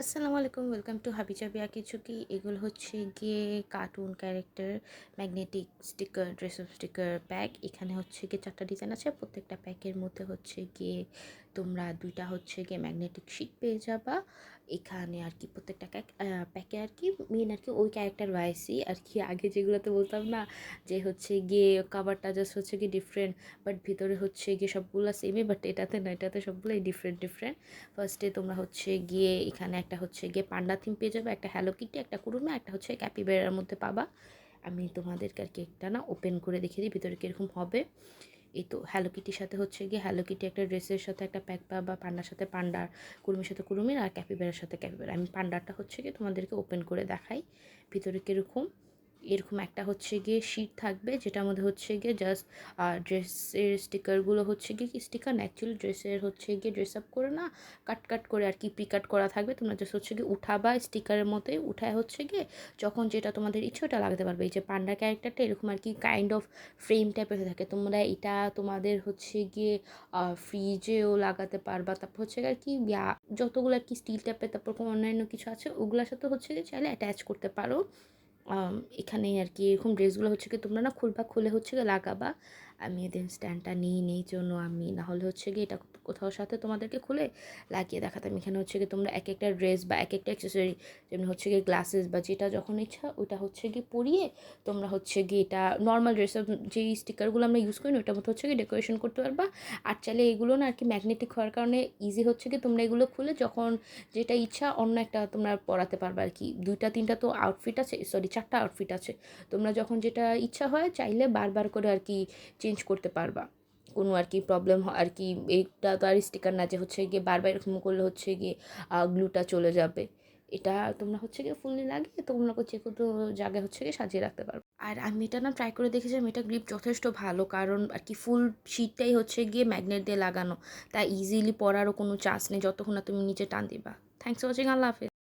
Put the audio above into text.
আসসালামু আলাইকুম, welcome to হাবিজাবি আঁকিঝুঁকি। এগুলো হচ্ছে গিয়ে cartoon character, magnetic sticker, dress up sticker pack. এখানে হচ্ছে গিয়ে 4টা ডিজাইন আছে। প্রত্যেকটা প্যাকের মধ্যে হচ্ছে গিয়ে তোমরা 2টা হচ্ছে গিয়ে ম্যাগনেটিক শিট পেয়ে যাবা। এখানে আর কি প্রত্যেকটা প্যাকে আর কি মেন আর কি ওই ক্যারেক্টার ওয়াইসই আর কি। আগে যেগুলোতে বলতাম না যে হচ্ছে গিয়ে কাভারটা জাস্ট হচ্ছে গিয়ে ডিফারেন্ট, বাট ভিতরে হচ্ছে গিয়ে সবগুলো সেমই, বাট এটাতে না, এটাতে সবগুলোই ডিফারেন্ট ডিফারেন্ট। ফার্স্টে তোমরা হচ্ছে গিয়ে এখানে একটা হচ্ছে গিয়ে পান্ডা থিম পেয়ে যাবে, একটা হ্যালো কিটি, একটা কুরুমা, একটা হচ্ছে ক্যাপিবেরার মধ্যে পাবা। আমি তোমাদেরকে আর কি একটা না ওপেন করে দেখিয়ে দিই ভিতরে কীরকম হবে। এই তো হ্যালো কিটির সাথে হচ্ছে গিয়ে হ্যালো কিটি একটা ড্রেসের সাথে একটা প্যাক পাবা, পান্ডার সাথে পান্ডার, কুরুমির সাথে কুরুমির, আর ক্যাপিবেরার সাথে ক্যাপিবেরা। আমি পান্ডারটা হচ্ছে গিয়ে তোমাদেরকে ওপেন করে দেখাই ভিতরে কীরকম। এরকম একটা হচ্ছে গিয়ে শিট থাকবে, যেটার মধ্যে হচ্ছে গিয়ে জাস্ট ড্রেসের স্টিকারগুলো হচ্ছে গিয়ে কি স্টিকার না, অ্যাকচুয়ালি ড্রেসের হচ্ছে গিয়ে ড্রেস আপ করে না কাট কাট করে আর কি প্রি কাট করা থাকবে। তোমরা জাস্ট হচ্ছে গিয়ে উঠাবা, স্টিকারের মতোই উঠায় হচ্ছে গিয়ে যখন যেটা তোমাদের ইচ্ছে ওটা লাগাতে পারবে। এই যে পান্ডা ক্যারেক্টারটা এরকম আর কি কাইন্ড অফ ফ্রেম টাইপের থাকে। তোমরা এটা তোমাদের হচ্ছে গিয়ে ফ্রিজেও লাগাতে পারবা। তারপর হচ্ছে আর কি যতগুলো আর কি স্টিল টাইপের, তারপর অন্যান্য কিছু আছে ওগুলোর সাথে হচ্ছে গিয়ে চাইলে অ্যাটাচ করতে পারো। এখানে আর কি এরকম ড্রেসগুলো হচ্ছে কি তোমরা না খুলবা, খুলে হচ্ছে গিয়ে লাগাবা। আমি এদের স্ট্যান্ডটা নিই নেই জন্য আমি না হলে হচ্ছে গিয়ে এটা কোথাও সাথে তোমাদেরকে খুলে লাগিয়ে দেখাতাম। এখানে হচ্ছে গিয়ে তোমরা এক একটা ড্রেস বা এক একটা অ্যাক্সেসরি, যেমন হচ্ছে গিয়ে গ্লাসেস বা যেটা যখন ইচ্ছা ওটা হচ্ছে গিয়ে পরিয়ে তোমরা হচ্ছে গিয়ে এটা নর্মাল ড্রেস যেই স্টিকারগুলো আমরা ইউজ করি না ওটার মতো হচ্ছে গিয়ে ডেকোরেশন করতে পারবা। আর চাইলে এগুলো না আর কি ম্যাগনেটিক হওয়ার কারণে ইজি হচ্ছে কি তোমরা এগুলো খুলে যখন যেটা ইচ্ছা অন্য একটা তোমরা পরাতে পারবে আর কি। 2টা 3টা তো আউটফিট আছে, সরি 4টা আউটফিট আছে। তোমরা যখন যেটা ইচ্ছা হয় চাইলে বারবার করে আর কি চেঞ্জ করতে পারবা। কোনো আর কি প্রবলেম আর কি এইটা তো আর স্টিকার না যে হচ্ছে গিয়ে বারবার এরকম করলে হচ্ছে গিয়ে গ্লুটা চলে যাবে। এটা তোমরা হচ্ছে গিয়ে ফুললি লাগিয়ে তোমরা যে কোনো জায়গায় হচ্ছে গিয়ে সাজিয়ে রাখতে পারবে। আর আমি এটা না ট্রাই করে দেখেছিলাম, এটা গ্রিপ যথেষ্ট ভালো, কারণ আর কি ফুল শিটটাই হচ্ছে গিয়ে ম্যাগনেট দিয়ে লাগানো, তাই ইজিলি পরারও কোনো চান্স নেই যতক্ষণ না তুমি নিচে টান দিবা। থ্যাংকস ফর ওয়াচিং, আল্লাহ হাফেজ।